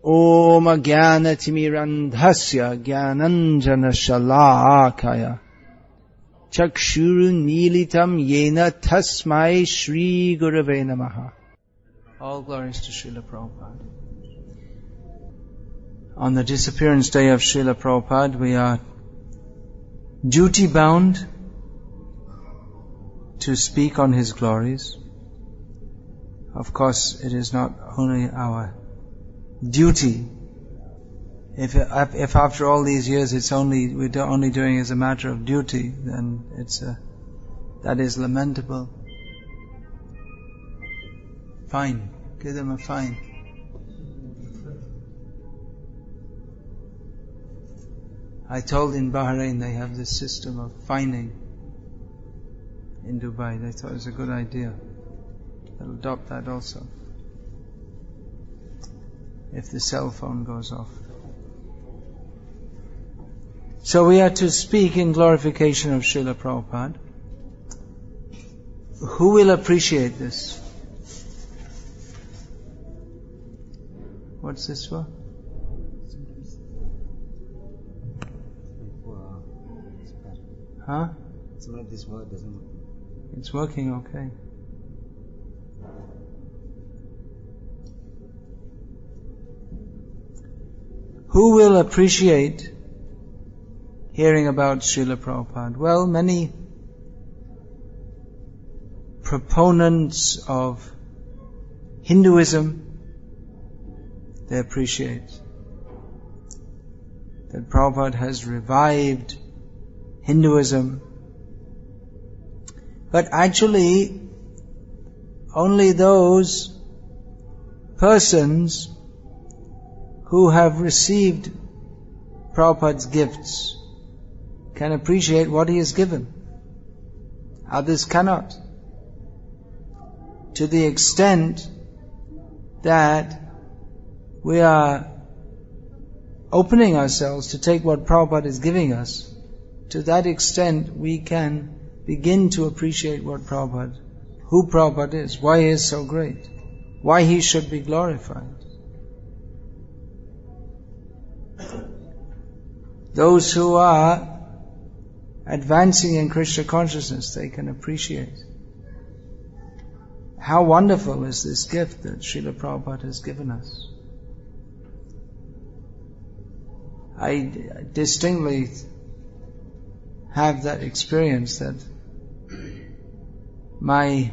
Om Jnanatimirandhasya Jnananjana Shalakaya Chakshuru Militam Yena Tasmai Shri Gurave Namaha. All glories to Srila Prabhupada. On the disappearance day of Srila Prabhupada, we are duty bound to speak on his glories. Of course, it is not only our duty. If after all these years we're only doing it as a matter of duty, then that is lamentable. Fine. Give them a fine. I told in Bahrain they have this system of fining in Dubai. They thought it was a good idea. They'll adopt that also. If the cell phone goes off. So we are to speak in glorification of Srila Prabhupada. Who will appreciate this? What's this for? Huh? So like this word doesn't work. It's working okay. Who will appreciate hearing about Srila Prabhupada? Well, many proponents of Hinduism, they appreciate that Prabhupada has revived Hinduism. But actually, only those persons who have received Prabhupada's gifts can appreciate what he has given. Others cannot. To the extent that we are opening ourselves to take what Prabhupada is giving us, to that extent we can begin to appreciate who Prabhupada is, why he is so great, why he should be glorified. Those who are advancing in Krishna consciousness, they can appreciate how wonderful is this gift that Srila Prabhupada has given us. I distinctly have that experience that my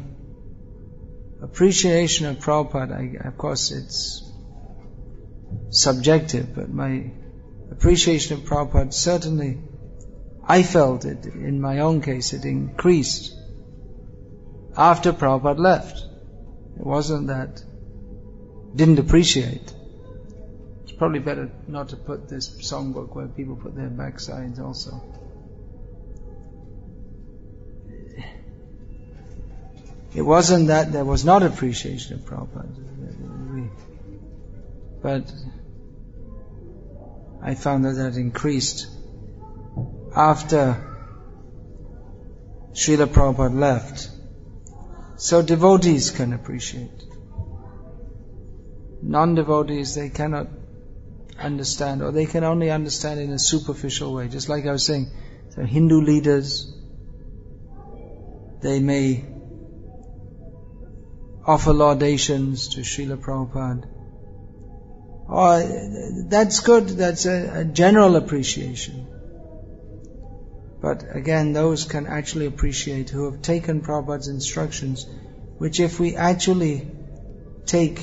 appreciation of Prabhupada, of course it's subjective, but my appreciation of Prabhupada certainly, I felt it, in my own case, it increased after Prabhupada left. It wasn't that didn't appreciate. It's probably better not to put this songbook where people put their backsides also. It wasn't that there was not appreciation of Prabhupada, but I found that increased after Srila Prabhupada left. So devotees can appreciate. Non-devotees, they cannot understand, or they can only understand in a superficial way. Just like I was saying, the Hindu leaders, they may offer laudations to Srila Prabhupada. Oh, that's good, that's a general appreciation. But again, those can actually appreciate who have taken Prabhupada's instructions, which if we actually take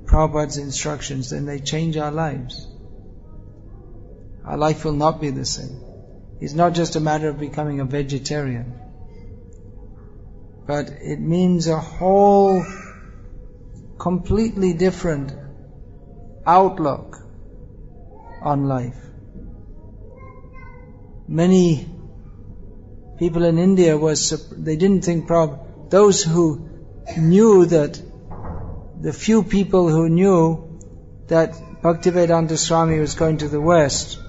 Prabhupada's instructions, then they change our lives. Our life will not be the same. It's not just a matter of becoming a vegetarian, but it means a whole completely different outlook on life. Many people in India they didn't think those who knew that, the few people who knew that Bhaktivedanta Swami was going to the West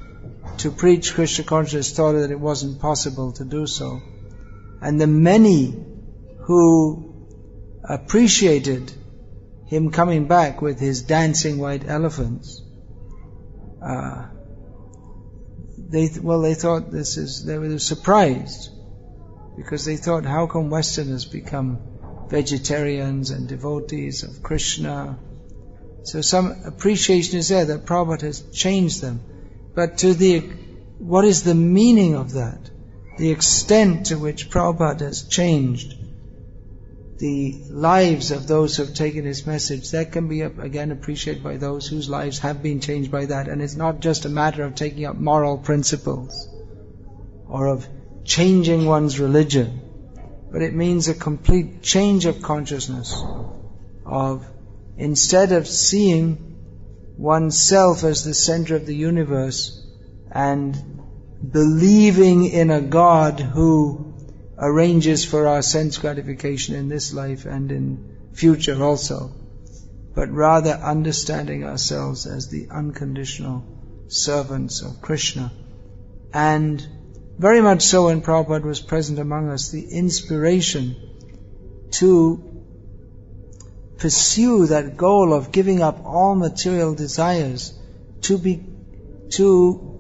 to preach Krishna consciousness thought that it wasn't possible to do so. And the many who appreciated him coming back with his dancing white elephants, they thought they were surprised, because they thought, how come Westerners become vegetarians and devotees of Krishna? So some appreciation is there that Prabhupada has changed them. But what is the meaning of that? The extent to which Prabhupada has changed the lives of those who have taken his message, that can be again appreciated by those whose lives have been changed by that. And it's not just a matter of taking up moral principles or of changing one's religion, but it means a complete change of consciousness, of instead of seeing oneself as the center of the universe and believing in a God who arranges for our sense gratification in this life and in future also, but rather understanding ourselves as the unconditional servants of Krishna. And very much so when Prabhupada was present among us, the inspiration to pursue that goal of giving up all material desires, to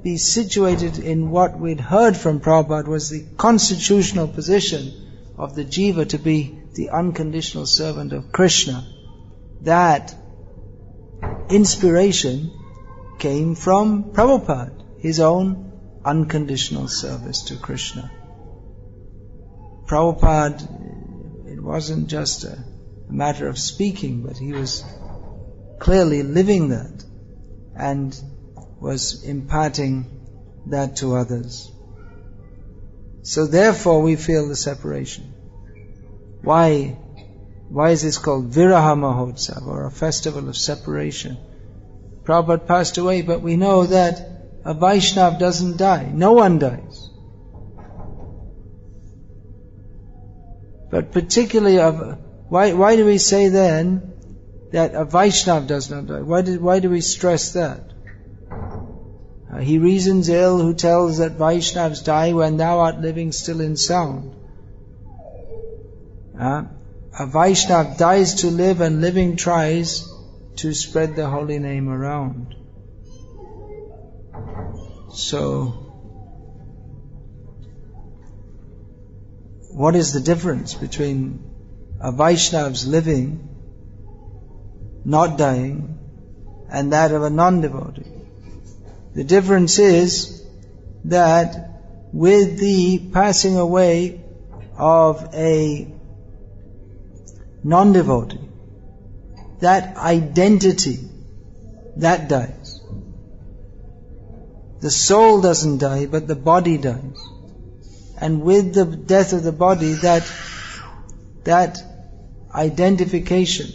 be situated in what we'd heard from Prabhupada was the constitutional position of the jiva to be the unconditional servant of Krishna. That inspiration came from Prabhupada, his own unconditional service to Krishna. Prabhupada, it wasn't just a matter of speaking, but he was clearly living that and was imparting that to others. So therefore we feel the separation. Why is this called Viraha Mahotsav, or a festival of separation? Prabhupada passed away, but we know that a Vaishnav doesn't die. No one dies. But particularly why do we say then that a Vaishnav does not die? Why do we stress that? He reasons ill who tells that Vaishnavas die when thou art living still in sound. A Vaishnav dies to live, and living tries to spread the holy name around. So, what is the difference between a Vaishnav's living, not dying, and that of a non-devotee? The difference is that with the passing away of a non-devotee, that identity, that dies. The soul doesn't die, but the body dies. And with the death of the body, that identification,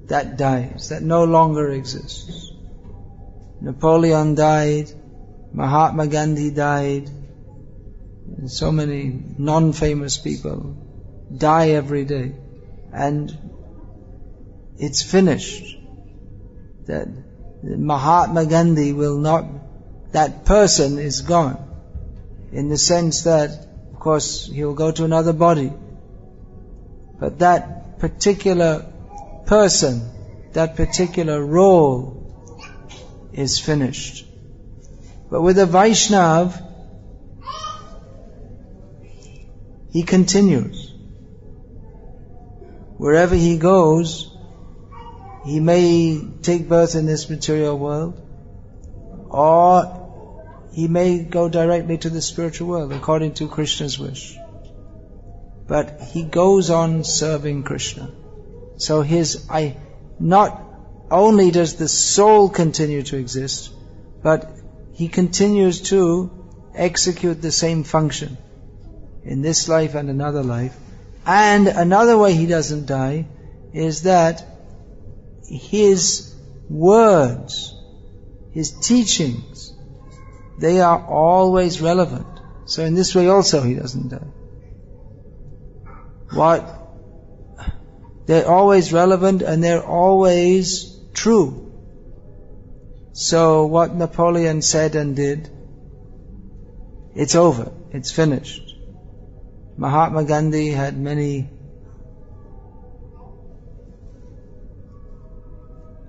that dies, that no longer exists. Napoleon died, Mahatma Gandhi died, and so many non-famous people die every day. And it's finished. That Mahatma Gandhi will not, that person is gone. In the sense that, of course, he'll go to another body. But that particular person, that particular role is finished. But with a Vaishnav, he continues. Wherever he goes, he may take birth in this material world, or he may go directly to the spiritual world according to Krishna's wish. But he goes on serving Krishna. So not only does the soul continue to exist, but he continues to execute the same function in this life and another life. And another way he doesn't die is that his words, his teachings, they are always relevant. So in this way also he doesn't die. They're always relevant and they're always true. So what Napoleon said and did, it's over, it's finished. Mahatma Gandhi had many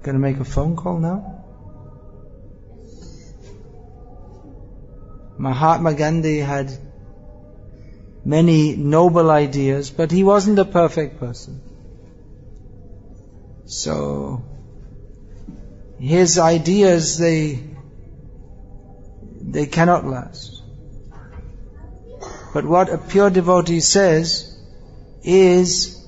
Gonna make a phone call now? Mahatma Gandhi had many noble ideas, but he wasn't a perfect person. So, his ideas, they cannot last. But what a pure devotee says is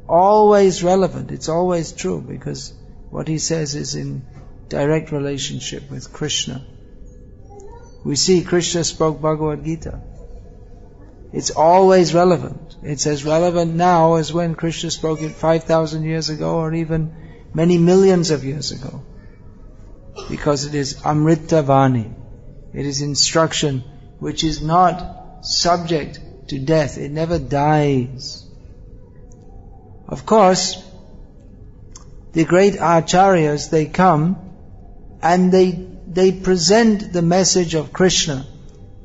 always relevant. It's always true, because what he says is in direct relationship with Krishna. We see Krishna spoke Bhagavad Gita. It's always relevant. It's as relevant now as when Krishna spoke it 5,000 years ago, or even many millions of years ago. Because it is Amrita Vani. It is instruction which is not subject to death. It never dies. Of course, the great acharyas, they come and they present the message of Krishna.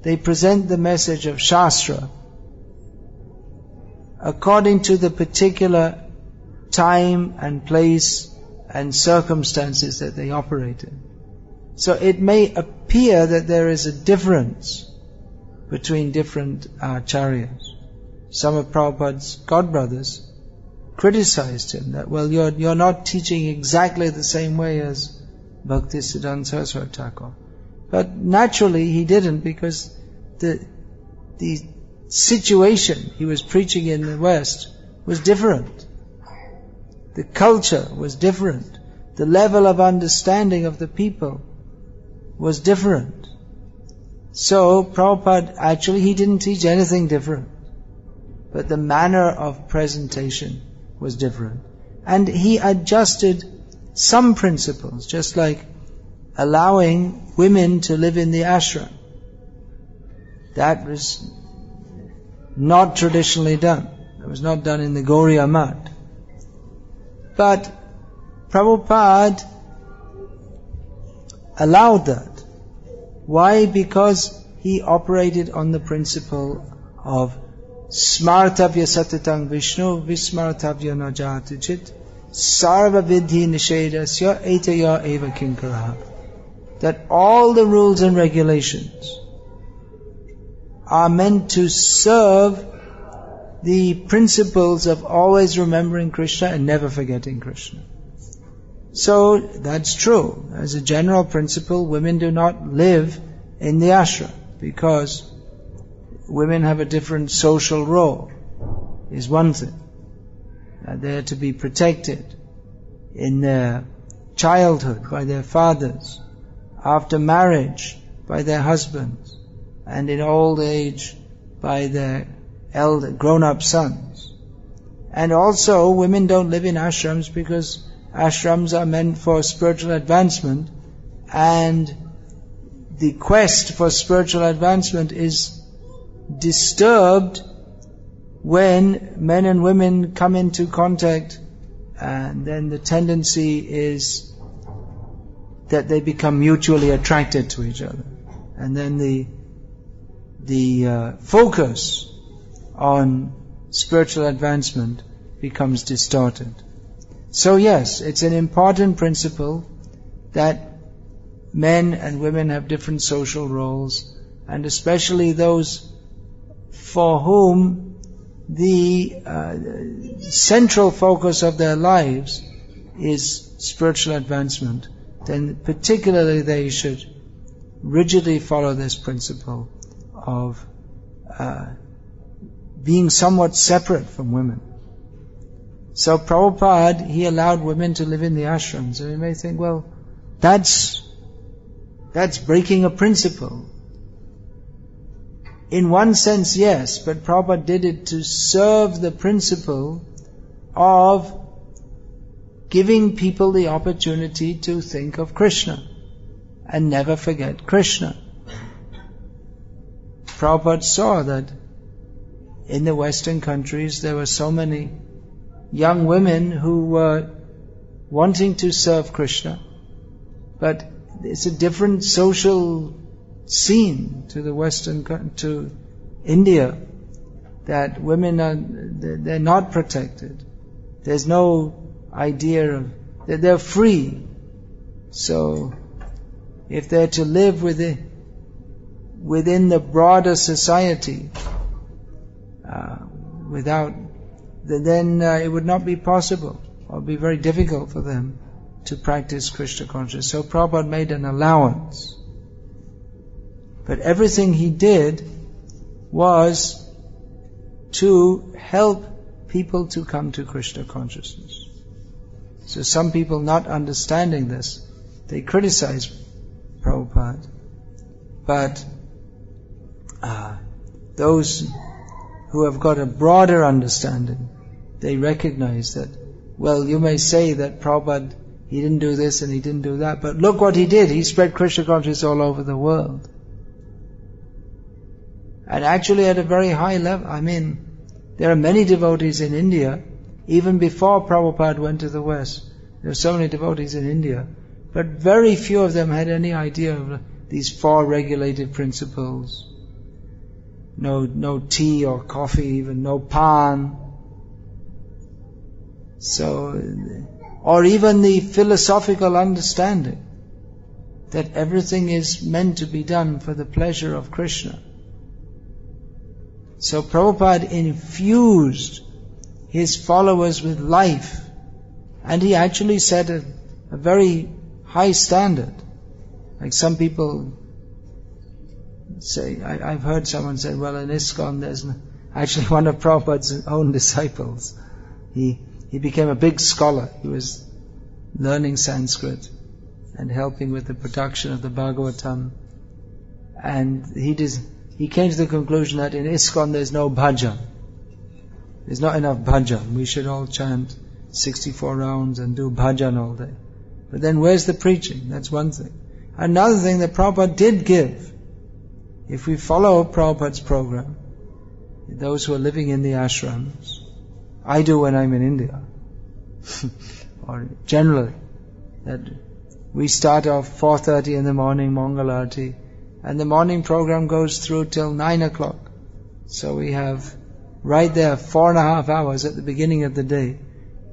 They present the message of Shastra according to the particular time and place and circumstances that they operate in. So it may appear that there is a difference between different acharyas. Some of Prabhupada's godbrothers criticized him that, well, you're not teaching exactly the same way as Bhaktisiddhanta Saraswati Thakur. But naturally he didn't, because the situation he was preaching in the West was different. The culture was different. The level of understanding of the people was different. So Prabhupada, actually he didn't teach anything different. But the manner of presentation was different. And he adjusted some principles, just like allowing women to live in the ashram. That was not traditionally done. It was not done in the Gauriya Math. But Prabhupada allowed that. Why? Because he operated on the principle of Smartavya Satatang Vishnu Vismartavya Najatu Chit Sarva Vidhi Nishedasya Etaya Eva Kinkaraha. That all the rules and regulations are meant to serve the principles of always remembering Krishna and never forgetting Krishna. So that's true. As a general principle, women do not live in the ashram because women have a different social role, is one thing. They are to be protected in their childhood by their fathers, after marriage by their husbands, and in old age by their elder, grown-up sons. And also, women don't live in ashrams because ashrams are meant for spiritual advancement, and the quest for spiritual advancement is disturbed when men and women come into contact, and then the tendency is that they become mutually attracted to each other. And then the focus on spiritual advancement becomes distorted. So yes, it's an important principle that men and women have different social roles, and especially those for whom the central focus of their lives is spiritual advancement, then particularly they should rigidly follow this principle of being somewhat separate from women. So Prabhupada, he allowed women to live in the ashrams. And you may think, well, that's breaking a principle. In one sense, yes, but Prabhupada did it to serve the principle of giving people the opportunity to think of Krishna and never forget Krishna. Prabhupada saw that in the Western countries there were so many young women who were wanting to serve Krishna, but it's a different social scene to the Western, to India, that women they're not protected. There's no idea of that they're free. So, if they're to live within the broader society, then it would not be possible, or be very difficult for them to practice Krishna consciousness. So Prabhupada made an allowance. But everything he did was to help people to come to Krishna consciousness. So some people not understanding this, they criticize Prabhupada. But those who have got a broader understanding, they recognize that, well, you may say that Prabhupada, he didn't do this and he didn't do that, but look what he did. He spread Krishna consciousness all over the world. And actually at a very high level. I mean, there are many devotees in India, even before Prabhupada went to the West. There are so many devotees in India, but very few of them had any idea of these 4 regulated principles. No tea or coffee, even no pan. So, or even the philosophical understanding that everything is meant to be done for the pleasure of Krishna. So Prabhupada infused his followers with life, and he actually set a very high standard. Like some people say, I've heard someone say, well, in ISKCON there's actually one of Prabhupada's own disciples. He became a big scholar. He was learning Sanskrit and helping with the production of the Bhagavatam. And he came to the conclusion that in ISKCON there's no bhajan. There's not enough bhajan. We should all chant 64 rounds and do bhajan all day. But then where's the preaching? That's one thing. Another thing that Prabhupada did give, if we follow Prabhupada's program, those who are living in the ashrams, I do when I'm in India, or generally, that we start off 4:30 in the morning, Mangalarti, and the morning program goes through till 9 o'clock. So we have right there 4.5 hours at the beginning of the day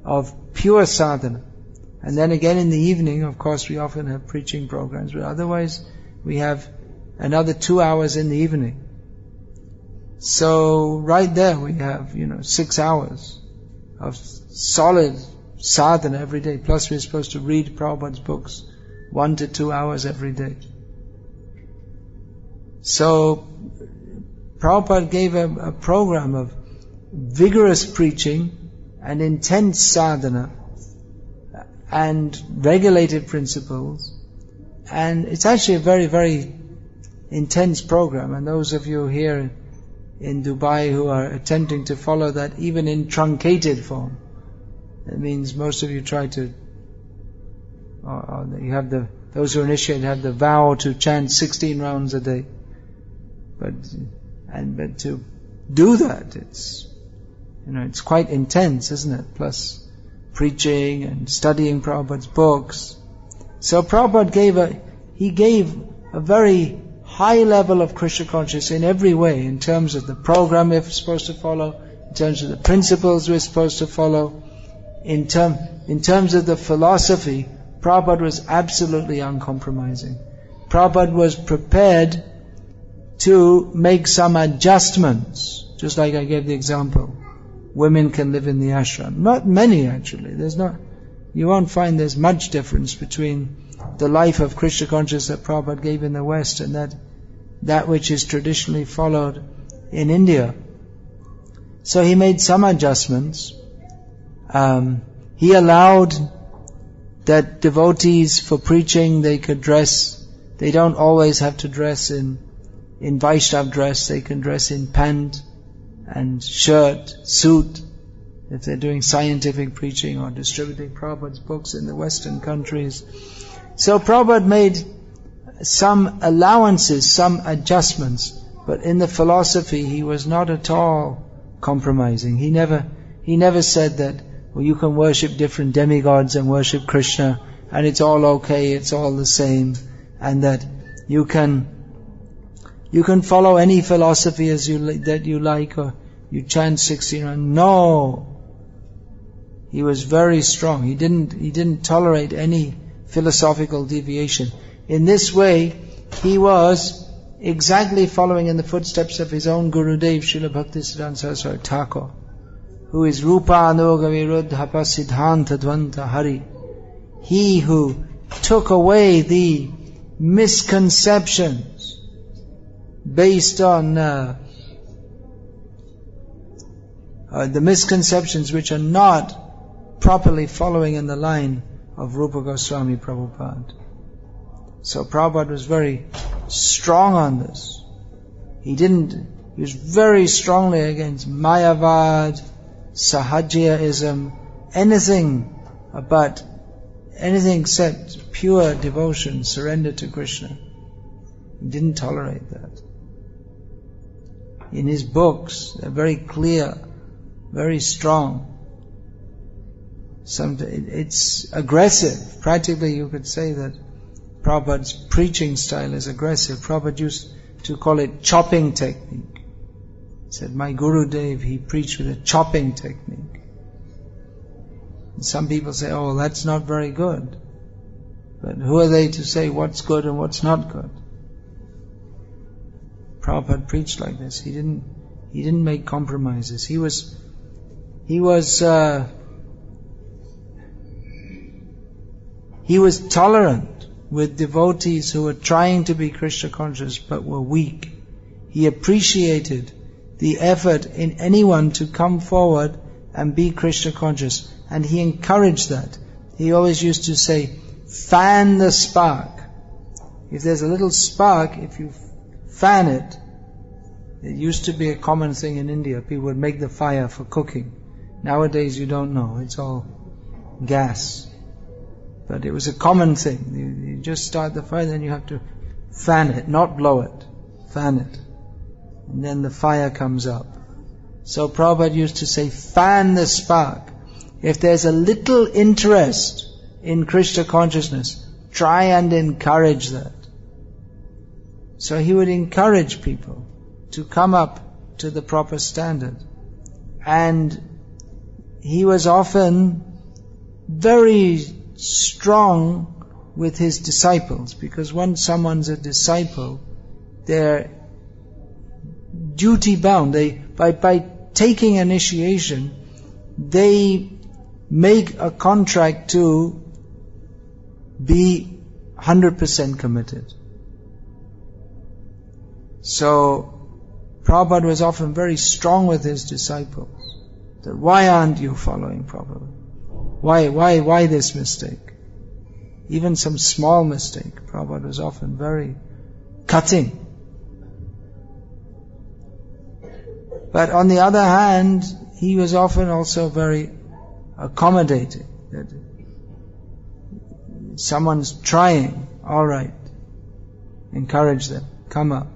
of pure sadhana. And then again in the evening, of course, we often have preaching programs, but otherwise we have another 2 hours in the evening. So right there we have, 6 hours of solid sadhana every day. Plus we're supposed to read Prabhupada's books 1 to 2 hours every day. So Prabhupada gave a program of vigorous preaching and intense sadhana and regulated principles, and it's actually a very, very intense program. And those of you here in Dubai who are attempting to follow that even in truncated form, that means most of you try to, you have those who are initiated have the vow to chant 16 rounds a day. But to do that, it's quite intense, isn't it? Plus preaching and studying Prabhupada's books. So Prabhupada gave a very high level of Krishna consciousness in every way, in terms of the program we're supposed to follow, in terms of the principles we're supposed to follow, in terms of the philosophy. Prabhupada was absolutely uncompromising. Prabhupada was prepared to make some adjustments, just like I gave the example. Women can live in the ashram. Not many actually. You won't find there's much difference between the life of Krishna consciousness that Prabhupada gave in the West and that which is traditionally followed in India. So he made some adjustments. He allowed that devotees for preaching, they don't always have to dress in Vaishnav dress. They can dress in pant and shirt, suit, if they're doing scientific preaching or distributing Prabhupada's books in the Western countries. So Prabhupada made some allowances, some adjustments, but in the philosophy he was not at all compromising. He never said that, well, you can worship different demigods and worship Krishna and it's all okay, it's all the same, and that you can follow any philosophy that you like, or you chant 16 rounds. No! He was very strong. He didn't tolerate any philosophical deviation. In this way, he was exactly following in the footsteps of his own Gurudev, Srila Bhaktisiddhanta Saraswati Thakur, who is Rupa Anoga Viruddhapa Siddhanta Dvanta Hari. He who took away the misconceptions based on the misconceptions which are not properly following in the line of Rupa Goswami Prabhupada. So Prabhupada was very strong on this. He was very strongly against Mayavad, Sahajyaism, anything except pure devotion, surrender to Krishna. He didn't tolerate that. In his books, they're very clear, very strong. It's aggressive. Practically you could say that Prabhupada's preaching style is aggressive. Prabhupada used to call it chopping technique. He said, my Gurudev, he preached with a chopping technique. And some people say, oh, that's not very good. But who are they to say what's good and what's not good? Prabhupada preached like this. He didn't make compromises. He was tolerant with devotees who were trying to be Krishna conscious but were weak. He appreciated the effort in anyone to come forward and be Krishna conscious, and he encouraged that. He always used to say, fan the spark. If there's a little spark, if you fan it, it used to be a common thing in India. People would make the fire for cooking. Nowadays you don't know, it's all gas. But it was a common thing. You just start the fire, then you have to fan it, not blow it. Fan it. And then the fire comes up. So Prabhupada used to say, fan the spark. If there's a little interest in Krishna consciousness, try and encourage that. So he would encourage people to come up to the proper standard. And he was often very strong with his disciples, because once someone's a disciple, they're duty bound. By taking initiation, they make a contract to be 100% committed. So Prabhupada was often very strong with his disciples. That why aren't you following Prabhupada? Why this mistake? Even some small mistake, Prabhupada was often very cutting. But on the other hand, he was often also very accommodating. That someone's trying, all right, encourage them, come up.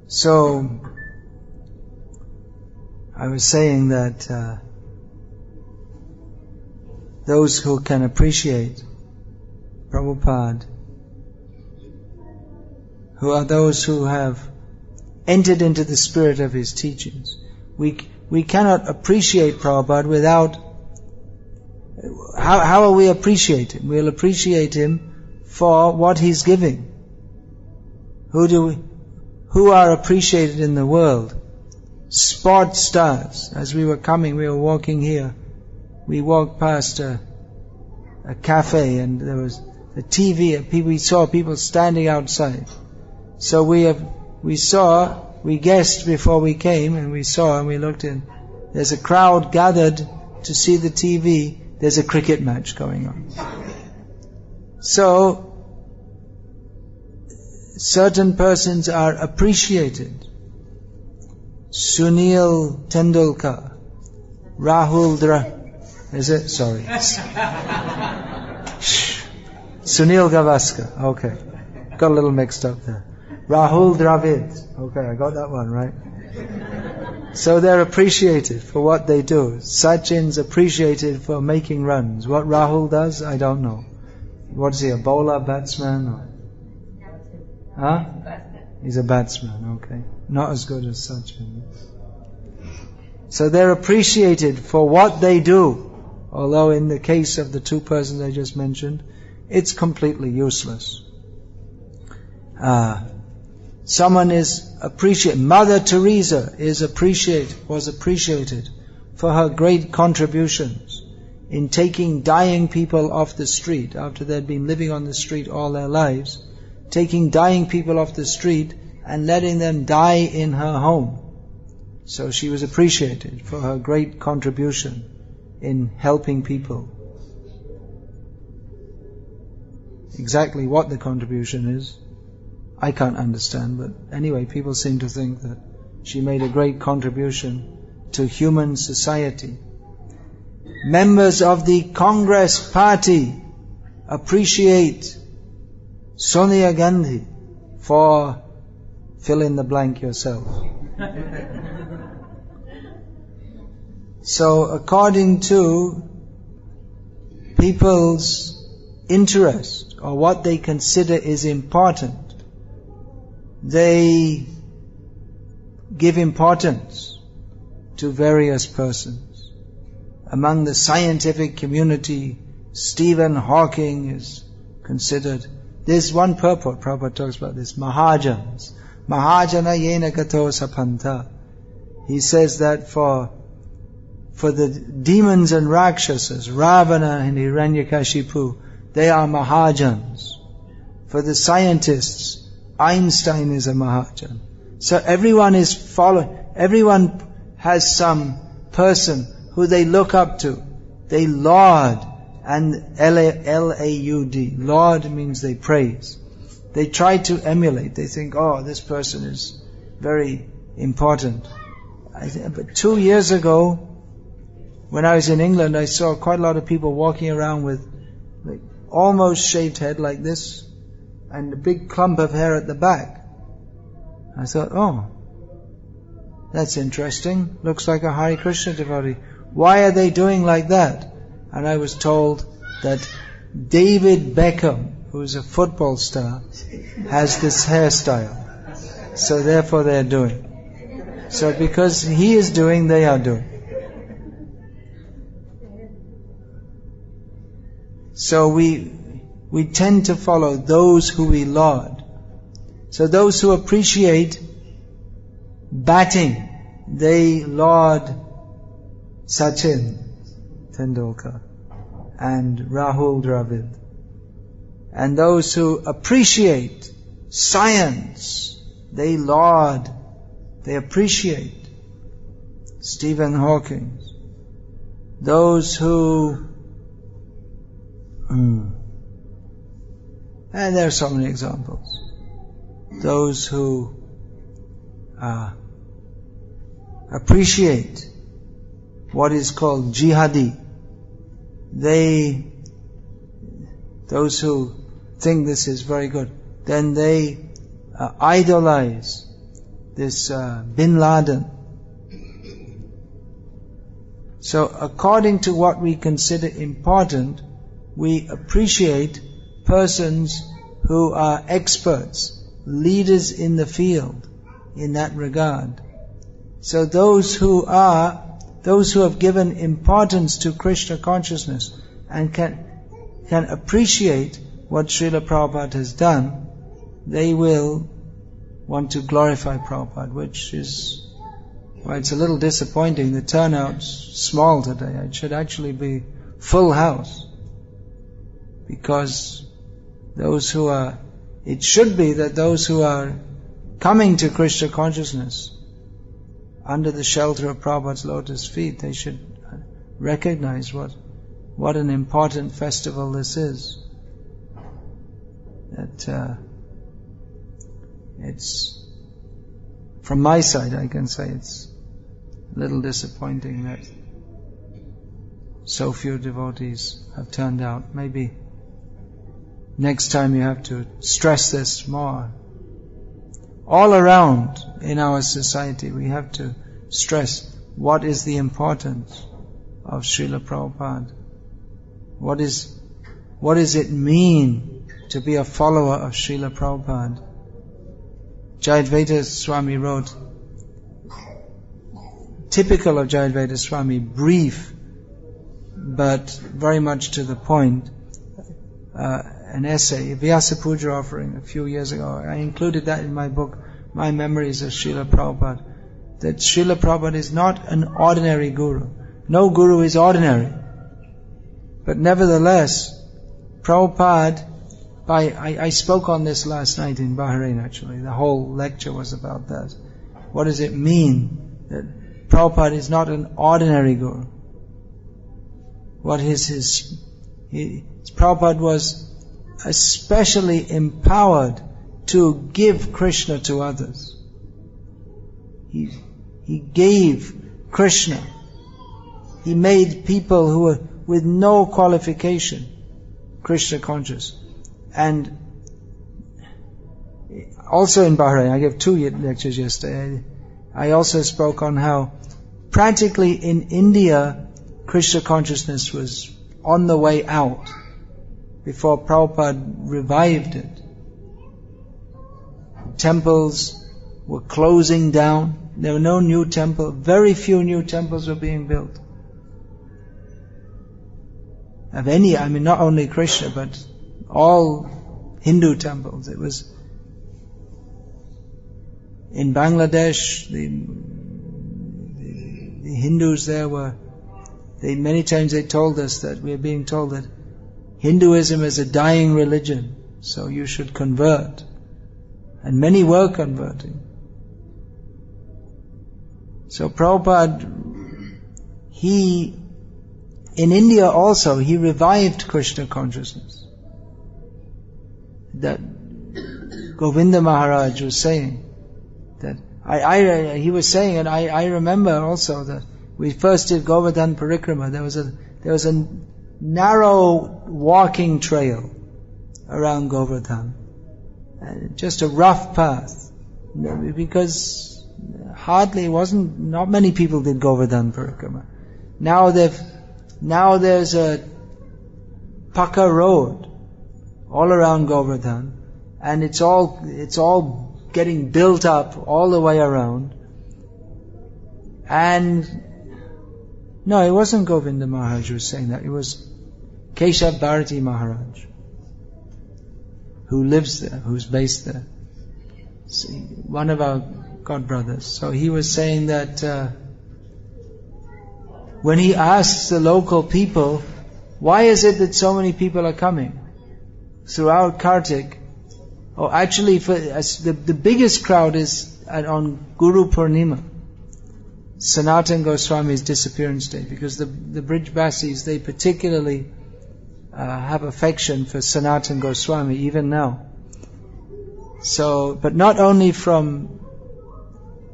So, I was saying that those who can appreciate Prabhupada, who are those who have entered into the spirit of his teachings. We cannot appreciate Prabhupada without... How will we appreciate him? We'll appreciate him for what he's giving. Who are appreciated in the world? Sport stars. As we were coming, we were walking here. We walked past a cafe, and there was a TV. We saw people standing outside. So we guessed before we came, and we looked in. There's a crowd gathered to see the TV. There's a cricket match going on. So, certain persons are appreciated. Sunil Tendulkar, Sunil Gavaskar. Okay, got a little mixed up there. Rahul Dravid. Okay, I got that one right. So they're appreciated for what they do. Sachin's appreciated for making runs. What Rahul does, I don't know. What is he, a bowler, batsman? He's a batsman, okay. Not as good as Sachin. So they're appreciated for what they do. Although in the case of the two persons I just mentioned, it's completely useless. Someone is appreciated. Mother Teresa was appreciated for her great contributions in taking dying people off the street after they'd been living on the street all their lives, taking dying people off the street and letting them die in her home. So she was appreciated for her great contribution in helping people. Exactly what the contribution is, I can't understand, but anyway, people seem to think that she made a great contribution to human society. Members of the Congress Party appreciate Sonia Gandhi for fill in the blank yourself. So according to people's interest or what they consider is important, they give importance to various persons. Among the scientific community, Stephen Hawking is considered. There's one purport, Prabhupada talks about this, Mahajans. Mahajana yena gato sapanta. He says that for the demons and Rakshasas, Ravana and Hiranyakashipu, they are Mahajans. For the scientists, Einstein is a Mahajan. So everyone is following, everyone has some person who they look up to. They laud, and L-A-U-D. Laud means they praise. They try to emulate. They think, oh, this person is very important. But 2 years ago, when I was in England, I saw quite a lot of people walking around with like almost shaved head like this, and a big clump of hair at the back. I thought, oh, that's interesting. Looks like a Hare Krishna devotee. Why are they doing like that? And I was told that David Beckham, who's a football star, has this hairstyle. So therefore they are doing. So because he is doing, they are doing. So we tend to follow those who we laud. So those who appreciate batting, they laud Sachin Tendulkar and Rahul Dravid. And those who appreciate science, they laud, they appreciate Stephen Hawking. Those who and there are so many examples. Those who appreciate what is called jihadi, those who think this is very good, then they idolize this Bin Laden. So according to what we consider important, we appreciate persons who are experts, leaders in the field in that regard. So those who have given importance to Krishna consciousness and can appreciate what Srila Prabhupada has done, they will want to glorify Prabhupada, which is, well, it's a little disappointing. The turnout's small today. It should actually be full house. Because it should be that those who are coming to Krishna consciousness under the shelter of Prabhupada's lotus feet, they should recognize what an important festival this is. That it's, from my side I can say it's a little disappointing that so few devotees have turned out. Maybe next time you have to stress this more. All around in our society we have to stress what is the importance of Srila Prabhupada. What does it mean to be a follower of Srila Prabhupada? Jayadvaita Swami wrote, typical of Jayadvaita Swami, brief, but very much to the point, an essay, Vyasa Puja offering a few years ago. I included that in my book, My Memories of Srila Prabhupada, that Srila Prabhupada is not an ordinary guru. No guru is ordinary. But nevertheless, Prabhupada, I spoke on this last night in Bahrain actually. The whole lecture was about that. What does it mean that Prabhupada is not an ordinary guru? What is Prabhupada was especially empowered to give Krishna to others. He gave Krishna. He made people who were with no qualification Krishna conscious. And also in Bahrain, I gave 2 lectures yesterday. I also spoke on how practically in India, Krishna consciousness was on the way out before Prabhupada revived it. Temples were closing down. There were no new temples. Very few new temples were being built. Of any, not only Krishna, but all Hindu temples. It was in Bangladesh, the Hindus there many times they told us that we are being told that Hinduism is a dying religion, so you should convert. And many were converting. So Prabhupada, in India also, he revived Krishna consciousness. That Govinda Maharaj was saying, that he was saying, and I remember also that we first did Govardhan Parikrama. There was a narrow walking trail around Govardhan, just a rough path, because not many people did Govardhan Parikrama. Now there's a Paka road all around Govardhan, and it's all getting built up all the way around. And no, it wasn't Govinda Maharaj who was saying that. It was Keshav Bharati Maharaj, who lives there, who's based there. One of our God brothers. So he was saying that when he asks the local people, why is it that so many people are coming throughout Kartik? Actually, the biggest crowd is on Guru Purnima, Sanatana Goswami's disappearance day, because the Brijbasis, they particularly have affection for Sanatana Goswami even now. So, but not only from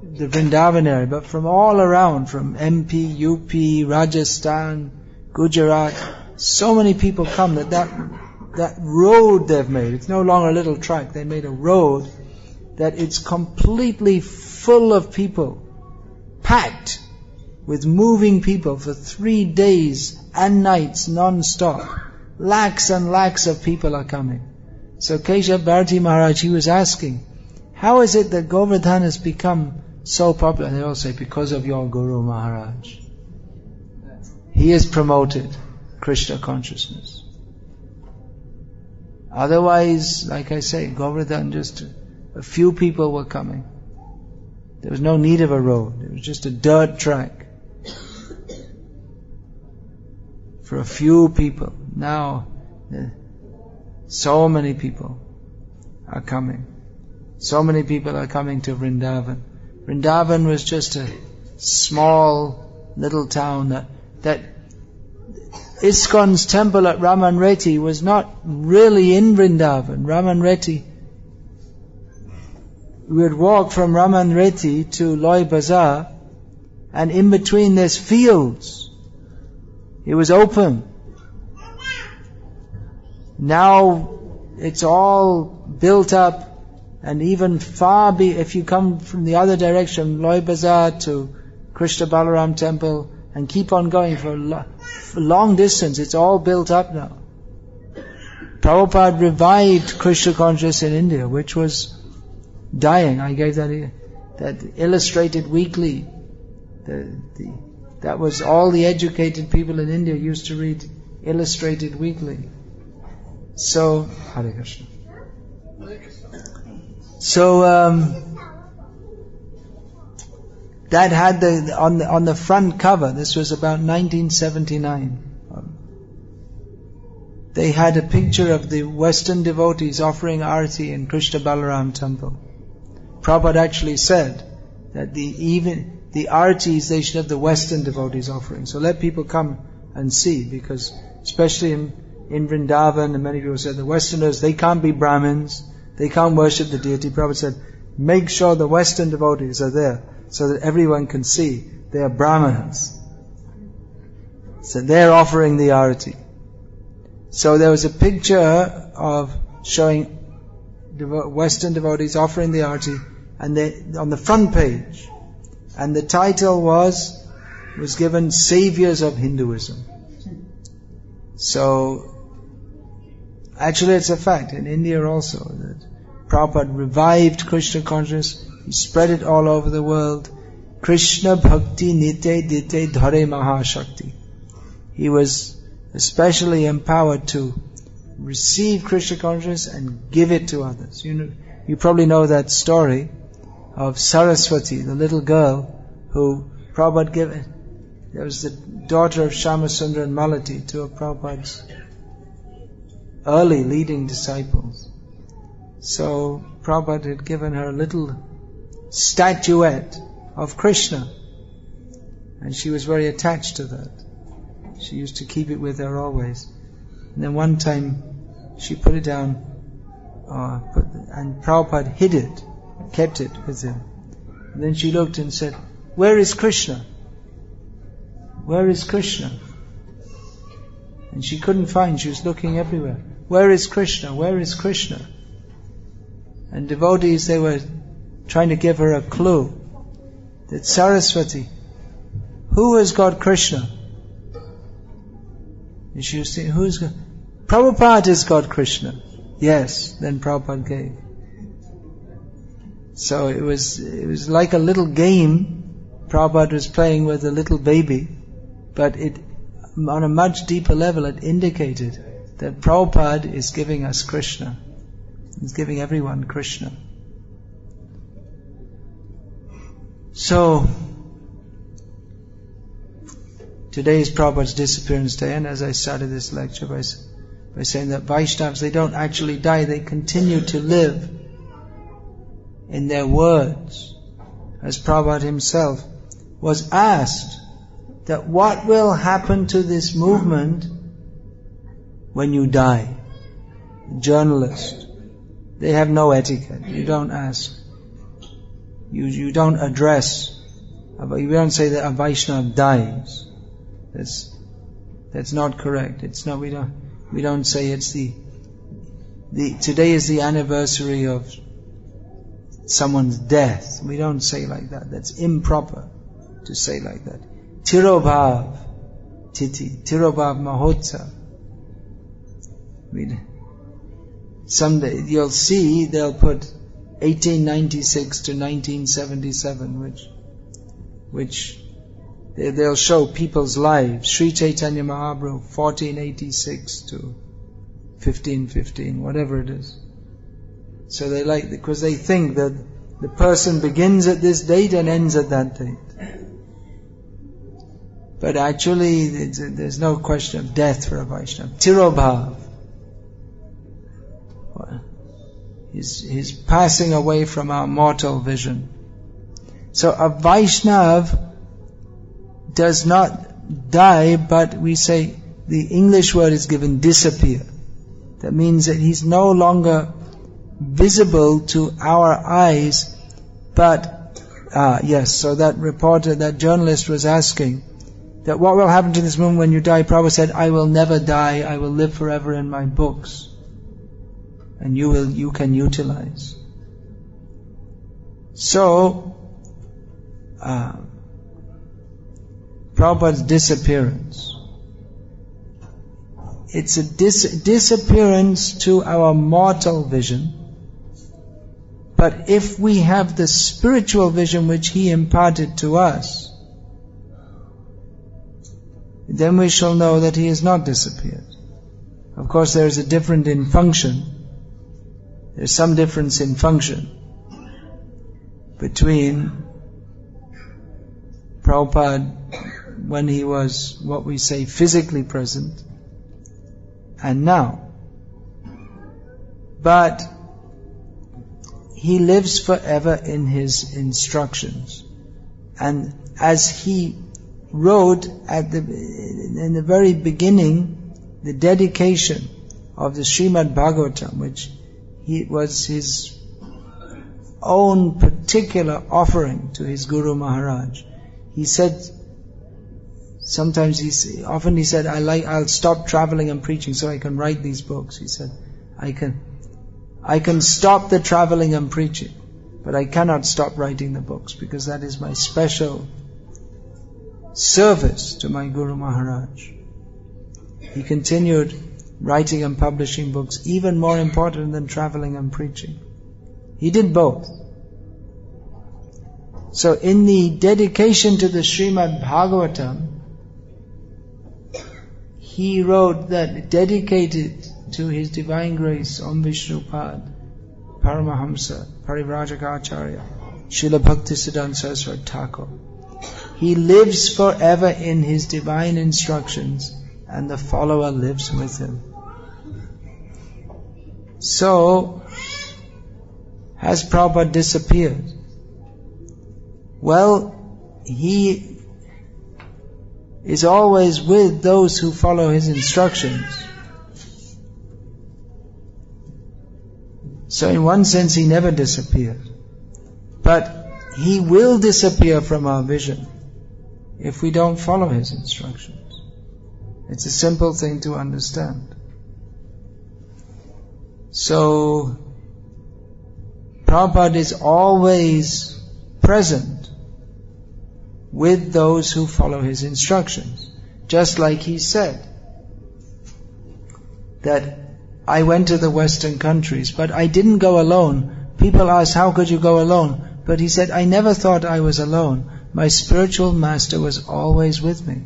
the Vrindavan area, but from all around, from MP, UP, Rajasthan, Gujarat, so many people come that road they've made, it's no longer a little track, they made a road that it's completely full of people, packed with moving people for 3 days and nights non-stop. Lakhs and lakhs of people are coming. So Keshav Bharati Maharaj, he was asking, how is it that Govardhan has become so popular? And they all say, because of your Guru Maharaj. He has promoted Krishna consciousness. Otherwise, like I say, Govardhan, just a few people were coming. There was no need of a road. It was just a dirt track for a few people. Now, so many people are coming. So many people are coming to Vrindavan. Vrindavan was just a small little town that ISKCON's temple at Ramanreti was not really in Vrindavan. Ramanreti, we would walk from Ramanreti to Loy Bazaar, and in between there's fields. It was open. Now it's all built up, and even if you come from the other direction, Loy Bazaar to Krishna Balaram temple, and keep on going for long distance, it's all built up now. Prabhupada revived Krishna consciousness in India, which was dying. I gave that illustrated weekly That was all the educated people in India used to read Illustrated Weekly. So, Hare Krishna. So, that had on the front cover, this was about 1979, they had a picture of the Western devotees offering arati in Krishna Balaram temple. Prabhupada actually said that the artis, they should have the Western devotees offering. So let people come and see, because especially in Vrindavan, and many people said the Westerners, they can't be Brahmins, they can't worship the deity. Prabhupada said, make sure the Western devotees are there, so that everyone can see they are Brahmanas. So they're offering the arati. So there was a picture of showing Western devotees offering the arati, and on the front page, and the title was given Saviors of Hinduism. So actually it's a fact in India also that Prabhupada revived Krishna consciousness. He spread it all over the world. Krishna Bhakti Nite Dite Dhare Mahashakti. He was especially empowered to receive Krishna consciousness and give it to others. You probably know that story of Saraswati, the little girl who Prabhupada gave. There was the daughter of Shyamasundar and Malati, two of Prabhupada's early leading disciples. So Prabhupada had given her a little statuette of Krishna, and she was very attached to that. She used to keep it with her always. And then one time she put it down, and Prabhupada hid it, kept it with him. And then she looked and said, "Where is Krishna? Where is Krishna?" And she couldn't find, she was looking everywhere. Where is Krishna? Where is Krishna? And devotees, they were trying to give her a clue that Saraswati, who has got Krishna? And she was saying, who's got? Prabhupada has got Krishna. Yes, then Prabhupada gave. So it was like a little game Prabhupada was playing with a little baby, but it, on a much deeper level, it indicated that Prabhupada is giving us Krishna. He's giving everyone Krishna. So, today is Prabhupada's disappearance day, and as I started this lecture by saying that Vaishnavas, they don't actually die, they continue to live in their words. As Prabhupada himself was asked that what will happen to this movement when you die? A journalist. They have no etiquette. You don't ask. You don't address. You don't say that a Vaishnava dies. That's not correct. It's not. We don't say it's today is the anniversary of someone's death. We don't say like that. That's improper to say like that. Tirobhav Titi, Tirobhav Mahotsav. Someday you'll see they'll put 1896 to 1977, which they'll show people's lives. Sri Chaitanya Mahaprabhu, 1486 to 1515, whatever it is. So they like, because they think that the person begins at this date and ends at that date. But actually, there's no question of death for a Vaishnava. Tirobhav. He's passing away from our mortal vision. So a Vaishnava does not die, but we say the English word is given disappear. That means that he's no longer visible to our eyes, but yes, so that reporter, that journalist was asking that what will happen to this movement when you die? Prabhupada said, I will never die, I will live forever in my books. And you can utilize. So, Prabhupada's disappearance. It's a disappearance to our mortal vision. But if we have the spiritual vision which he imparted to us, then we shall know that he has not disappeared. Of course, there is a difference in function. There's some difference in function between Prabhupada when he was, what we say, physically present, and now. But he lives forever in his instructions. And as he wrote in the very beginning, the dedication of the Srimad Bhagavatam, which was his own particular offering to his Guru Maharaj. He said, often he said, I'll stop traveling and preaching so I can write these books. He said, I can stop the traveling and preaching, but I cannot stop writing the books, because that is my special service to my Guru Maharaj. He continued writing and publishing books, even more important than traveling and preaching. He did both. So in the dedication to the Srimad Bhagavatam, he wrote that, dedicated to His Divine Grace, Om Vishnupad, Paramahamsa, Parivrajaka Srila Bhaktisiddhanta Saraswati Thakur. He lives forever in his divine instructions, and the follower lives with him. So, has Prabhupada disappeared? Well, he is always with those who follow his instructions. So in one sense he never disappeared. But he will disappear from our vision if we don't follow his instructions. It's a simple thing to understand. So, Prabhupada is always present with those who follow his instructions. Just like he said that I went to the Western countries, but I didn't go alone. People ask, how could you go alone? But he said, I never thought I was alone. My spiritual master was always with me.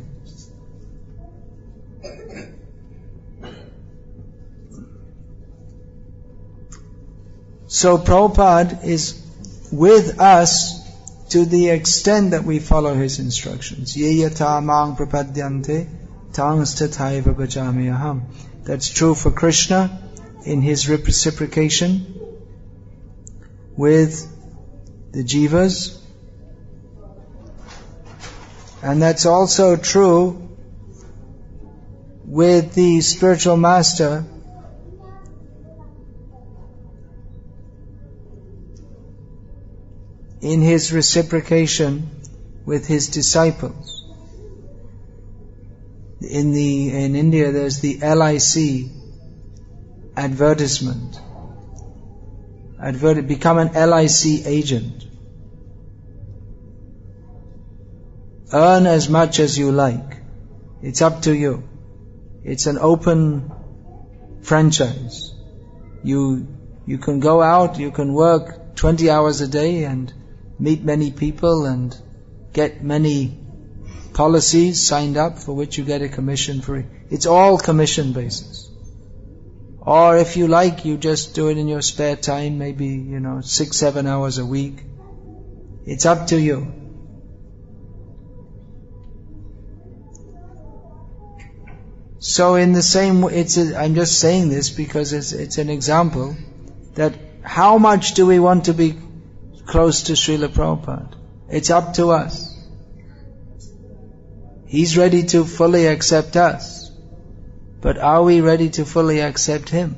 So Prabhupada is with us to the extent that we follow his instructions. Ye yata mang prapadyante tang stataiva bhajami aham. That's true for Krishna in his reciprocation with the jivas. And that's also true with the spiritual master in his reciprocation with his disciples. In India there's the LIC advertisement. Become an LIC agent. Earn as much as you like. It's up to you. It's an open franchise. You can go out, you can work 20 hours a day and meet many people and get many policies signed up for which you get a commission free. It's all commission basis. Or if you like, you just do it in your spare time, maybe, 6-7 hours a week. It's up to you. So in the same way, I'm just saying this because it's an example that how much do we want to be close to Srila Prabhupada? It's up to us. He's ready to fully accept us. But are we ready to fully accept him?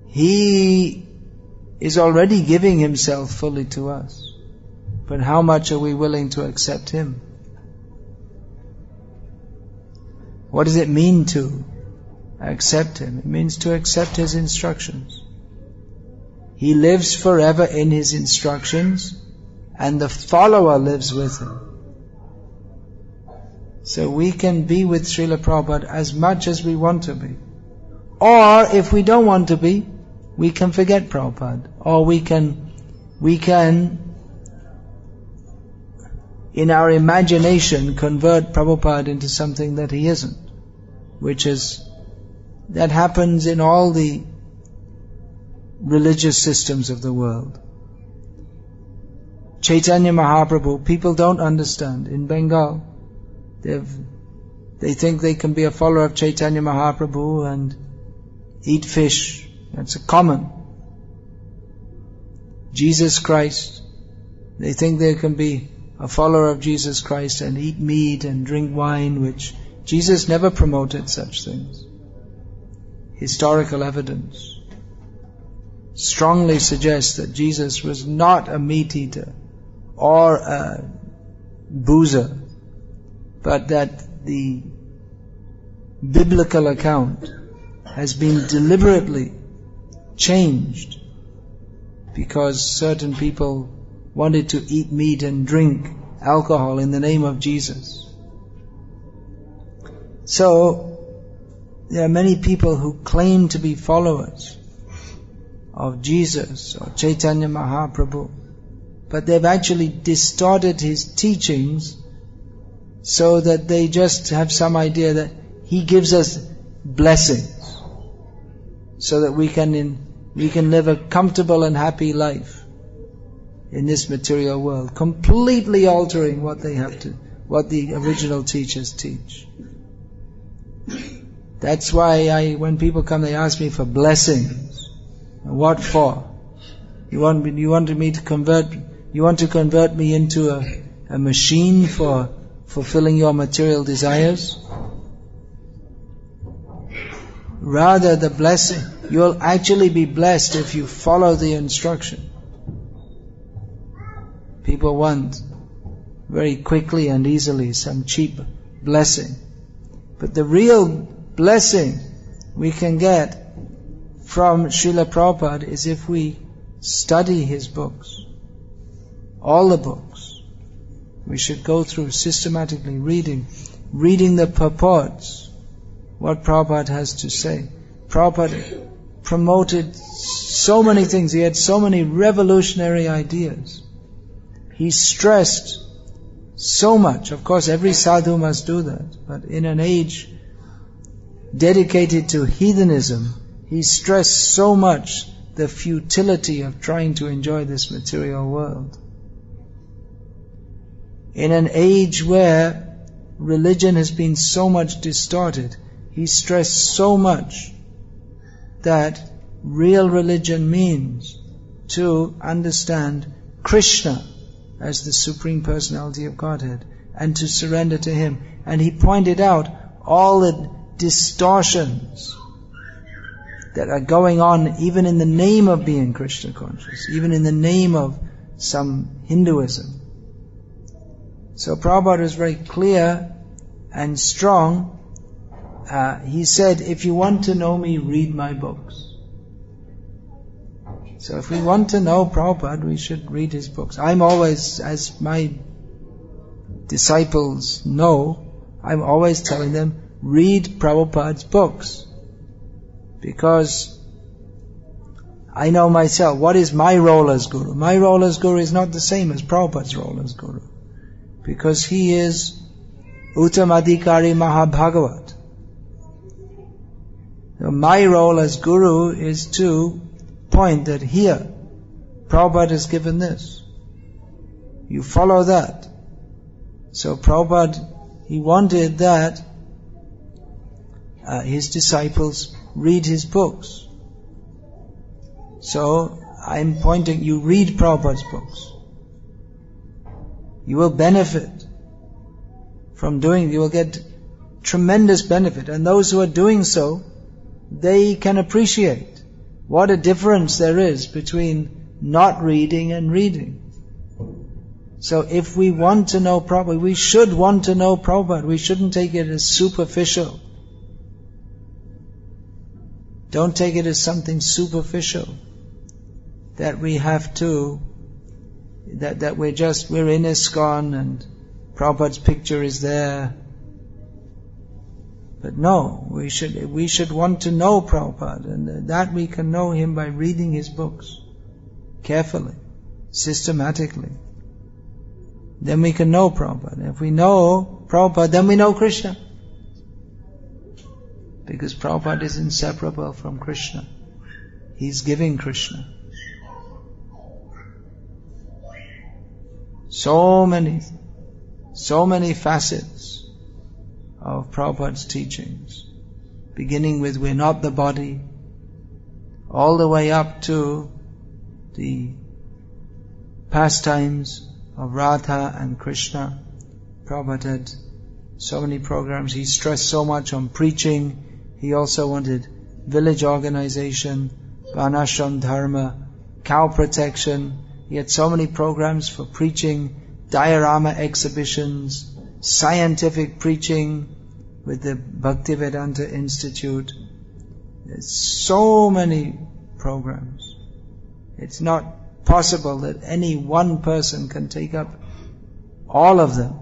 He is already giving himself fully to us. But how much are we willing to accept him? What does it mean to accept him? It means to accept his instructions. He lives forever in his instructions, and the follower lives with him. So we can be with Srila Prabhupada as much as we want to be. Or if we don't want to be, we can forget Prabhupada. Or we can in our imagination, convert Prabhupada into something that he isn't. That happens in all the religious systems of the world. Chaitanya Mahaprabhu, people don't understand. In Bengal, they think they can be a follower of Chaitanya Mahaprabhu and eat fish. That's a common. Jesus Christ, they think they can be a follower of Jesus Christ and eat meat and drink wine, which Jesus never promoted such things. Historical evidence strongly suggests that Jesus was not a meat eater or a boozer, but that the biblical account has been deliberately changed because certain people wanted to eat meat and drink alcohol in the name of Jesus. So, there are many people who claim to be followers of Jesus or Chaitanya Mahaprabhu, but they've actually distorted his teachings so that they just have some idea that he gives us blessings so that we can live a comfortable and happy life in this material world, completely altering what the original teachers teach. That's why when people come, they ask me for blessings. What for? You want to convert me into a machine for fulfilling your material desires? Rather, the blessing, you'll actually be blessed if you follow the instruction. People want very quickly and easily some cheap blessing. But the real blessing we can get from Srila Prabhupada is if we study his books. All the books. We should go through systematically reading the purports, what Prabhupada has to say. Prabhupada promoted so many things. He had so many revolutionary ideas. He stressed so much. Of course, every sadhu must do that. But in an age dedicated to heathenism, he stressed so much the futility of trying to enjoy this material world. In an age where religion has been so much distorted, he stressed so much that real religion means to understand Krishna as the Supreme Personality of Godhead and to surrender to Him. And he pointed out all the distortions that are going on even in the name of being Krishna conscious, even in the name of some Hinduism. So Prabhupada is very clear and strong. He said, if you want to know me, read my books. So if we want to know Prabhupada, we should read his books. I'm always, as my disciples know, I'm always telling them, read Prabhupada's books. Because I know myself, what is my role as Guru? My role as Guru is not the same as Prabhupada's role as Guru. Because he is Uttamadhikari Mahabhagavat. So my role as Guru is to point that here, Prabhupada has given this. You follow that. So Prabhupada, he wanted that his disciples read his books. So I'm pointing, you read Prabhupada's books. You will benefit from doing, you will get tremendous benefit. And those who are doing so, they can appreciate what a difference there is between not reading and reading. So if we want to know Prabhupada, we should want to know Prabhupada. We shouldn't take it as superficial. Don't take it as something superficial that we have to, that we're in ISKCON and Prabhupada's picture is there. But no, we should want to know Prabhupada, and that we can know him by reading his books carefully, systematically. then we can know Prabhupada. If we know Prabhupada, then we know Krishna. Because Prabhupada is inseparable from Krishna. He's giving Krishna. So many facets of Prabhupada's teachings. Beginning with we're not the body, all the way up to the pastimes of Radha and Krishna. Prabhupada had so many programs. He stressed so much on preaching. He also wanted village organization, Varnashram Dharma, cow protection. He had so many programs for preaching, diorama exhibitions, scientific preaching with the Bhaktivedanta Institute. There's so many programs. It's not possible that any one person can take up all of them.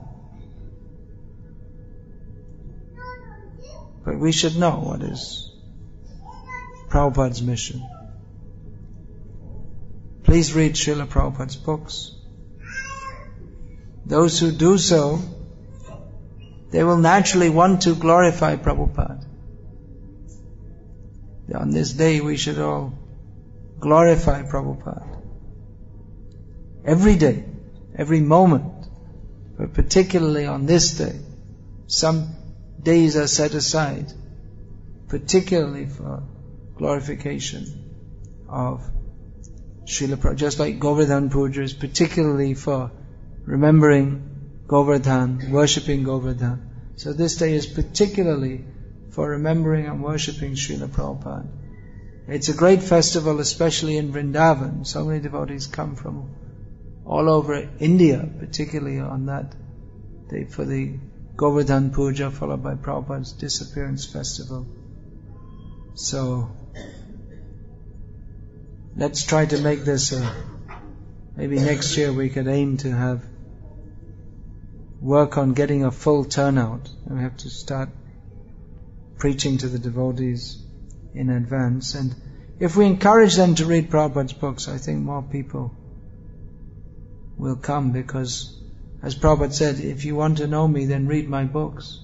But we should know what is Prabhupada's mission. Please read Srila Prabhupada's books. Those who do so, they will naturally want to glorify Prabhupada. On this day we should all glorify Prabhupada. Every day, every moment, but particularly on this day. Some days are set aside, particularly for glorification of Srila Prabhupada, just like Govardhan Puja is particularly for remembering Govardhan, worshipping Govardhan. So this day is particularly for remembering and worshipping Srila Prabhupada. It's a great festival, especially in Vrindavan. So many devotees come from all over India, particularly on that day for the Govardhan Puja, followed by Prabhupada's disappearance festival. So let's try to make this maybe next year we could aim to work on getting a full turnout. And we have to start preaching to the devotees in advance. And if we encourage them to read Prabhupada's books, I think more people will come, because as Prabhupada said, if you want to know me, then read my books.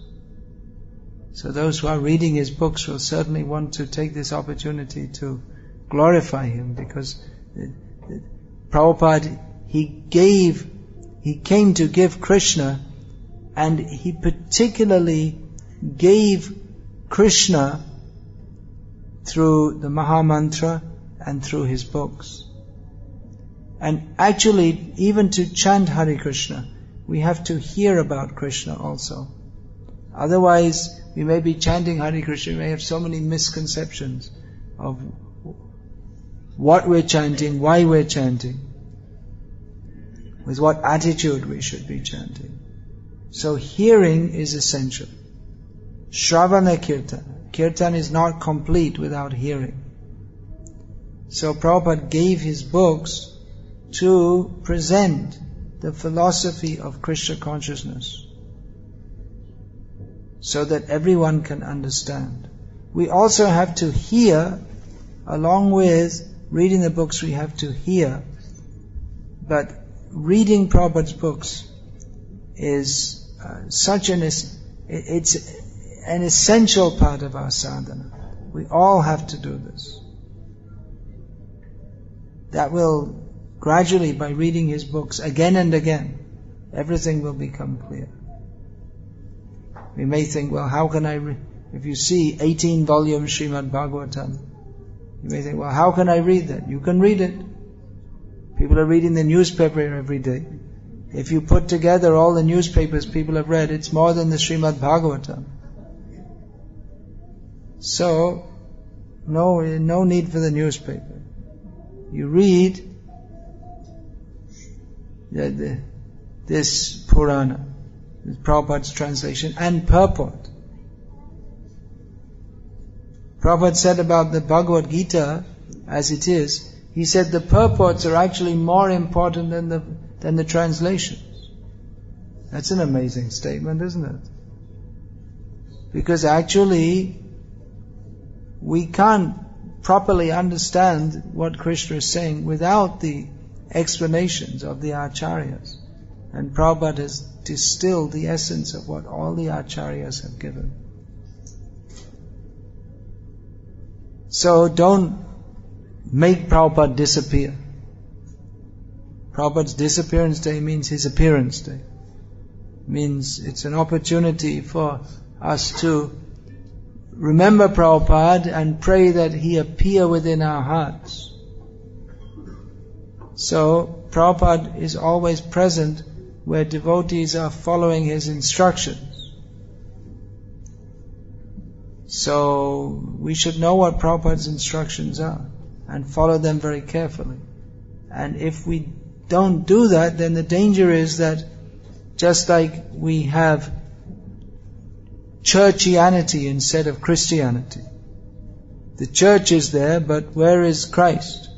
So those who are reading his books will certainly want to take this opportunity to glorify him, because Prabhupada, he came to give Krishna, and he particularly gave Krishna through the Mahamantra and through his books. And actually, even to chant Hare Krishna, we have to hear about Krishna also. Otherwise, we may be chanting Hare Krishna, we may have so many misconceptions of what we're chanting, why we're chanting, with what attitude we should be chanting. So hearing is essential. Shravana Kirtan. Kirtan is not complete without hearing. So Prabhupada gave his books to present the philosophy of Krishna consciousness, so that everyone can understand. We also have to hear, along with reading the books we have to hear, but reading Prabhupada's books is it's an essential part of our sadhana. We all have to do this. That will gradually, by reading his books again and again, everything will become clear. We may think, well, how can if you see 18 volumes Srimad Bhagavatam, you may think, well, how can I read that? You can read it. People are reading the newspaper every day. If you put together all the newspapers people have read, it's more than the Srimad Bhagavatam. So, no need for the newspaper. You read this Purana, this Prabhupada's translation and purport. Prabhupada said about the Bhagavad Gita as it is, he said the purports are actually more important than the translations. That's an amazing statement, isn't it? Because actually, we can't properly understand what Krishna is saying without the explanations of the acharyas. And Prabhupada has distilled the essence of what all the acharyas have given. So don't make Prabhupada disappear. Prabhupada's disappearance day means his appearance day. Means it's an opportunity for us to remember Prabhupada and pray that he appear within our hearts. So Prabhupada is always present where devotees are following his instructions. So we should know what Prabhupada's instructions are and follow them very carefully. And if we don't do that, then the danger is that just like we have churchianity instead of Christianity. The church is there, but where is Christ?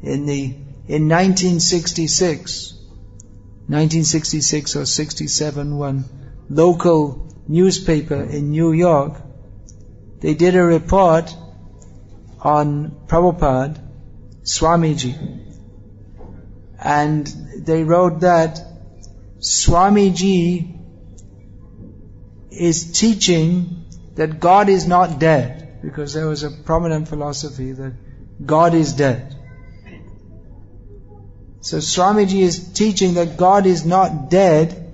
In 1966 or 67, one local newspaper in New York, they did a report on Prabhupada, Swamiji, and they wrote that Swamiji is teaching that God is not dead, because there was a prominent philosophy that God is dead. So Swamiji is teaching that God is not dead,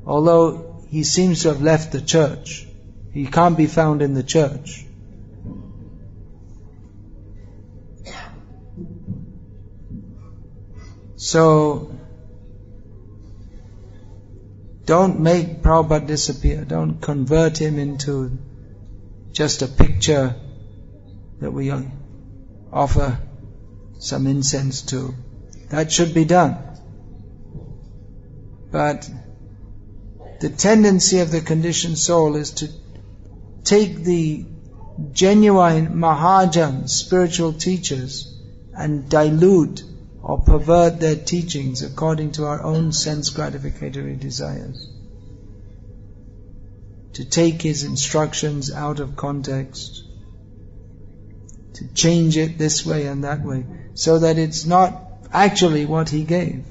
although he seems to have left the church. He can't be found in the church. So don't make Prabhupada disappear. Don't convert him into just a picture that we offer some incense to. That should be done. But the tendency of the conditioned soul is to take the genuine Mahajans, spiritual teachers, and dilute or pervert their teachings according to our own sense gratificatory desires. To take his instructions out of context, to change it this way and that way, so that it's not actually what he gave.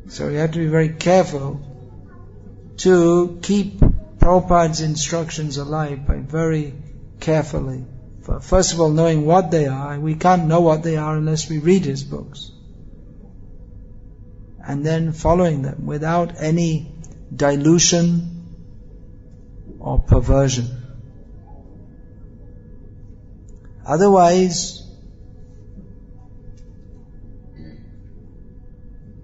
So we have to be very careful to keep Prabhupada's instructions alive by very carefully, first of all knowing what they are. We can't know what they are unless we read his books. And then following them without any dilution or perversion. Otherwise,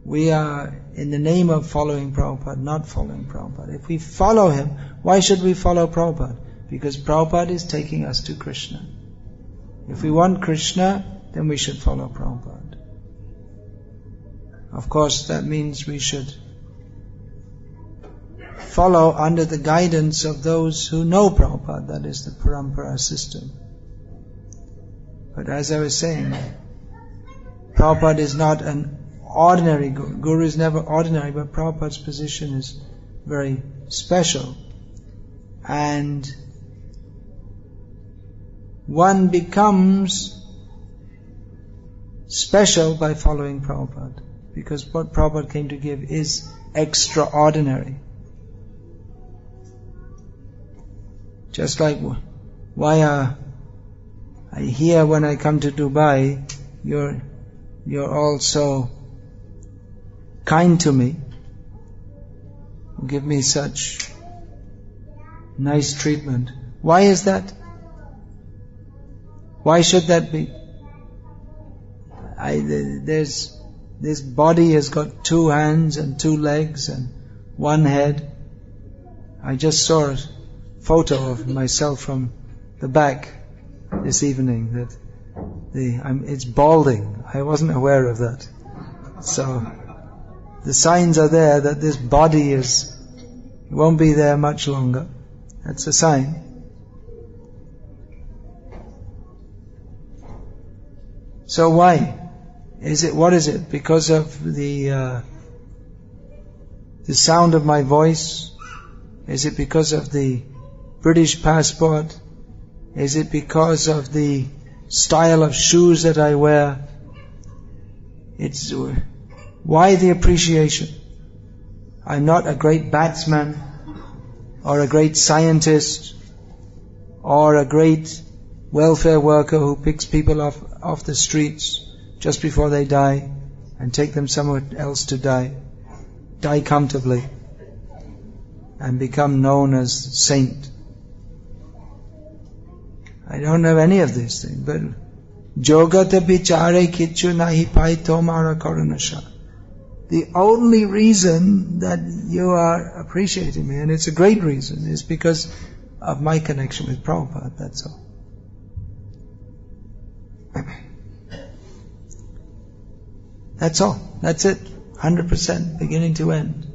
we are in the name of following Prabhupada, not following Prabhupada. If we follow him, why should we follow Prabhupada? Because Prabhupada is taking us to Krishna. If we want Krishna, then we should follow Prabhupada. Of course, that means we should follow under the guidance of those who know Prabhupada, that is the Parampara system. But as I was saying, Prabhupada is not an ordinary Guru. Guru is never ordinary, but Prabhupada's position is very special. And one becomes special by following Prabhupada, because what Prabhupada came to give is extraordinary. Just like why I hear when I come to Dubai, you're all so kind to me, you give me such nice treatment. Why is that? Why should that be? This body has got 2 hands and 2 legs and 1 head. I just saw a photo of myself from the back this evening that it's balding. I wasn't aware of that. So the signs are there that this body won't be there much longer. That's a sign. So why? What is it? Because of the sound of my voice? Is it because of the British passport? Is it because of the style of shoes that I wear? Why the appreciation? I'm not a great batsman, or a great scientist, or a great welfare worker who picks people off the streets just before they die and take them somewhere else to die comfortably and become known as saint. I don't have any of these things, but Jogata bichare kichu nahi pai tomara karanasha. The only reason that you are appreciating me, and it's a great reason, is because of my connection with Prabhupada, that's all. That's all. That's it. 100%, beginning to end.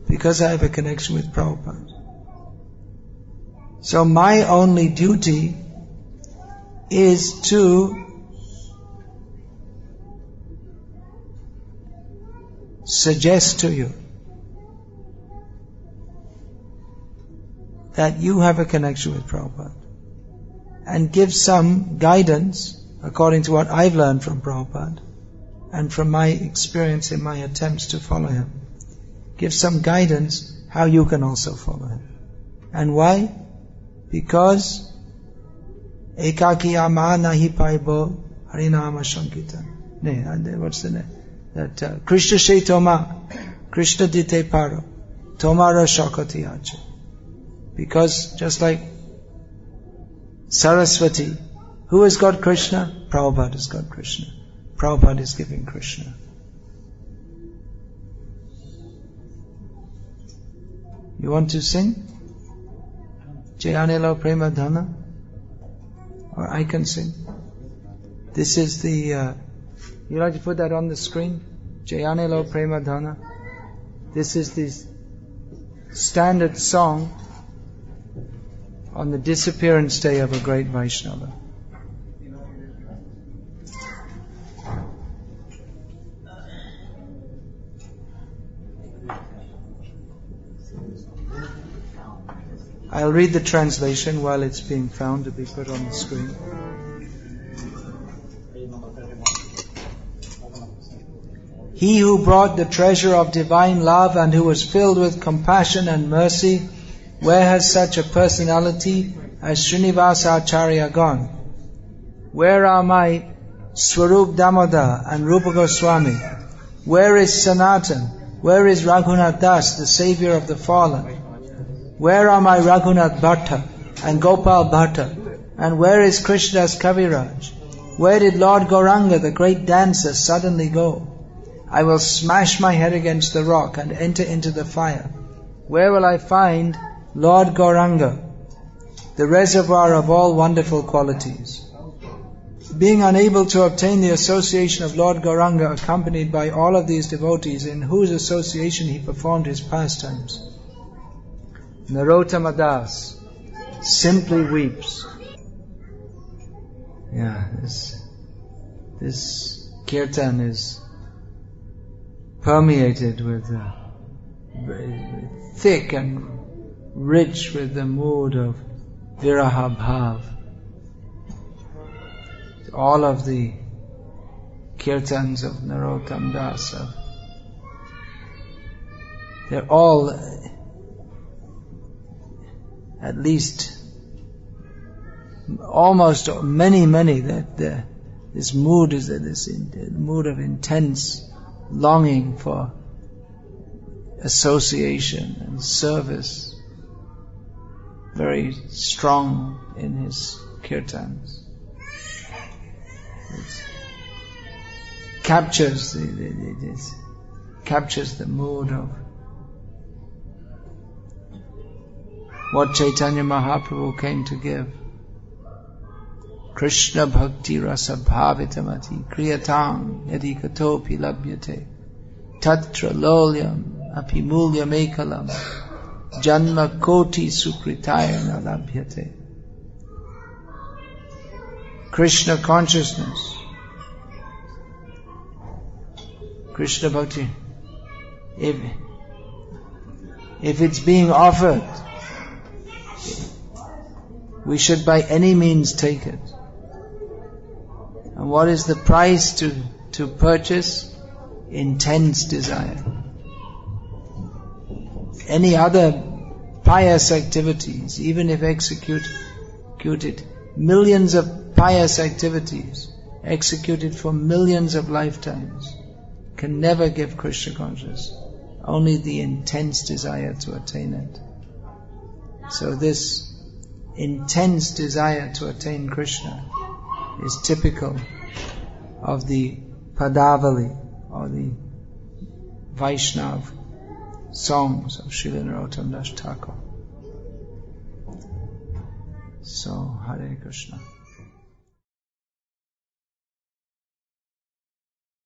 Because I have a connection with Prabhupada. So my only duty is to suggest to you that you have a connection with Prabhupada and give some guidance according to what I've learned from Prabhupada and from my experience in my attempts to follow him. Give some guidance how you can also follow him. And why? Because ekaki ama nahi paibo harinama shankita. What's the name? That Krishna she toma, Krishna dite paro, tomara shakati ache. Because just like Saraswati, who has got Krishna? Prabhupada has got Krishna. Prabhupada is giving Krishna. You want to sing? Jayanilo Prema Dhana? Or I can sing. This is the... you like to put that on the screen? Jayanilo Prema Dhana. This is the standard song on the disappearance day of a great Vaishnava. I'll read the translation while it's being found to be put on the screen. He who brought the treasure of divine love and who was filled with compassion and mercy, where has such a personality as Srinivasa Acharya gone? Where are my Swarup Damodar and Rupa Goswami? Where is Sanatan? Where is Raghunath Das, the savior of the fallen? Where are my Raghunath Bhatta and Gopal Bhatta? And where is Krishnadas Kaviraj? Where did Lord Gauranga, the great dancer, suddenly go? I will smash my head against the rock and enter into the fire. Where will I find Lord Gauranga, the reservoir of all wonderful qualities? Being unable to obtain the association of Lord Gauranga accompanied by all of these devotees in whose association he performed his pastimes, Narottama Das simply weeps. Yeah, this kirtan is permeated with thick and rich with the mood of viraha bhav. All of the kirtans of Narottama Das, they're all at least almost many that this mood is this mood of intense longing for association and service, very strong in his kirtans. It captures the mood of what Chaitanya Mahaprabhu came to give. Krishna bhakti rasa bhavitamati kriyatang yadi katopi labhyate tatra lolyam apimulyam ekalam janma koti sukritayana labhyate. Krishna consciousness, Krishna bhakti, if it's being offered, we should by any means take it. And what is the price to purchase? intense desire. Any other pious activities, even if executed, millions of pious activities executed for millions of lifetimes, can never give Krishna consciousness. Only the intense desire to attain it. So this intense desire to attain Krishna is typical of the Padavali, or the Vaishnav songs of Srila Narottam Das Thakur. So, Hare Krishna.